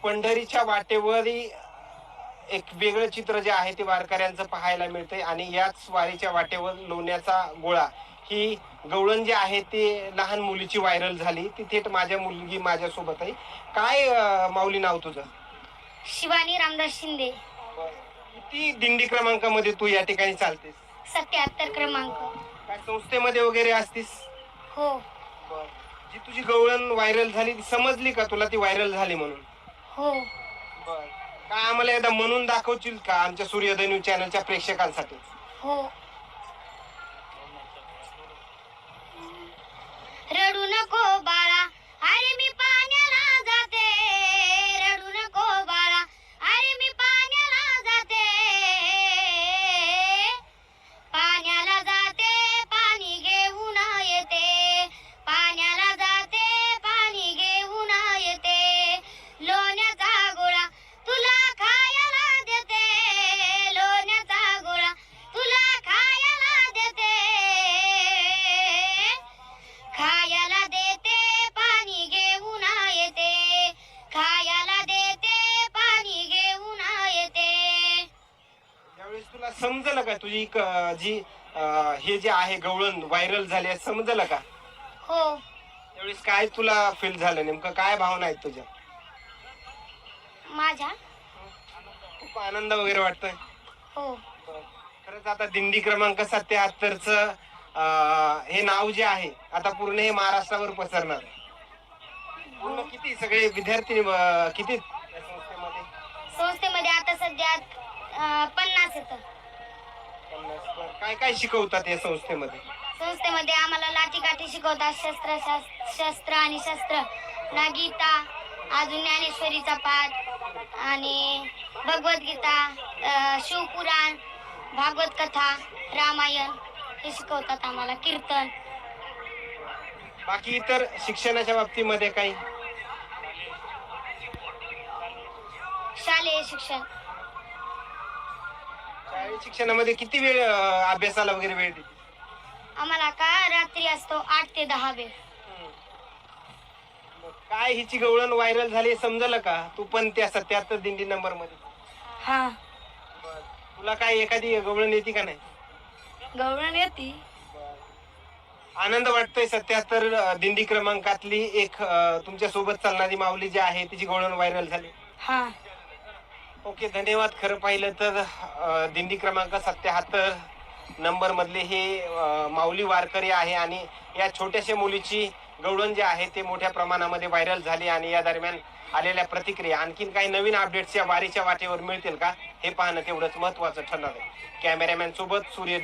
पंढरीच्या वाटेवरही एक वेगळं चित्र जे आहे ते वारकऱ्यांचं पाहायला मिळतंय आणि याच वारीच्या वाटेवर लोण्याचा गोळा ही गवळण जी आहे ते लहान मुलीची व्हायरल झाली. ती थेट माझ्या मुलगी माझ्यासोबत आहे. काय माऊली नाव तुझं? शिवानी रामदास शिंदे. किती दिंडी क्रमांकामध्ये तू या ठिकाणी चालतेस? 77 क्रमांक. काय संस्थेमध्ये वगैरे असतीस? हो. जी तुझी गवळण व्हायरल झाली ती समजली का तुला ती व्हायरल झाली म्हणून? हो. काय आम्हाला एकदा म्हणून दाखवशील का आमच्या सूर्योदय न्यूज चॅनलच्या प्रेक्षकांसाठी? हो. रडू नको बाळा, अरे मी पाण्याला जाते. रडू नको बाळा, अरे मी पाण्याला जाते. पाण्याला जाते, पाणी घेऊन येते. पाण्याला जाते, पाणी घेऊन येते. लोण्याचा गोळा तुला खायला देते. लोण्याचा गोळा तुला खायला देते. खायला देते, पाणी घेऊन येते. खायला देते, पाणी घेऊन येते. त्यावेळेस तुला समजलं का तुझी जी हे जे आहे गवळण व्हायरल झाली आहे समजलं का? हो. त्यावेळेस काय तुला फील झालं, नेमकं काय भावना आहेत तुझ्या? माझ्या खूप आनंद वगैरे वाटतोय? हो. खरंच आता दिंडी क्रमांक 77च हे नाव जे आहे आता पूर्ण हे महाराष्ट्रावर पसरणार. पूर्ण किती सगळे विद्यार्थी किती या संस्थेमध्ये? संस्थेमध्ये आता सध्या 50 येतं. 50. काय काय शिकवतात या संस्थेमध्ये? संस्थेमध्ये आम्हाला लाठीकाठी शिकवतात. शस्त्र आणि शस्त्र, गीता, अजून ज्ञानेश्वरीचा पाठ आणि भगवद्गीता, शिवपुराण, भागवत कथा, रामायण हे शिकवतात आम्हाला. कीर्तन. बाकी इतर शिक्षणाच्या बाबतीमध्ये काही? शालेय शिक्षण. शाळेत शिक्षणामध्ये किती वेळ अभ्यासाला वगैरे वेळ देते? आम्हाला का रात्री असतो 8 ते 10 वेळ. काय हिची गवळण व्हायरल झाली समजलं का? तू पण त्या 77 दिंडी नंबर मध्ये? हा. तुला काय एखादी गवळण येते का नाही? गवळण येते. आनंद वाटतोय 77 दिंडी क्रमांकातली एक तुमच्या सोबत चालणारी माऊली जी आहे तिची गवळण व्हायरल झाली? हा. ओके, धन्यवाद. खरं पाहिलं तर दिंडी क्रमांक 77 नंबर मधले हे माऊली वारकरी आहे आणि या छोट्याशा मुलीची गवळण जे आहे ते मोठ्या प्रमाणामध्ये व्हायरल झाली आणि या दरम्यान आलेल्या प्रतिक्रिया आणखीन काही नवीन अपडेट्स या वारीच्या वाटेवर मिळतील का हे पाहणं तेवढंच महत्वाचं ठरणार आहे. कॅमेरामॅन सोबत सूर्य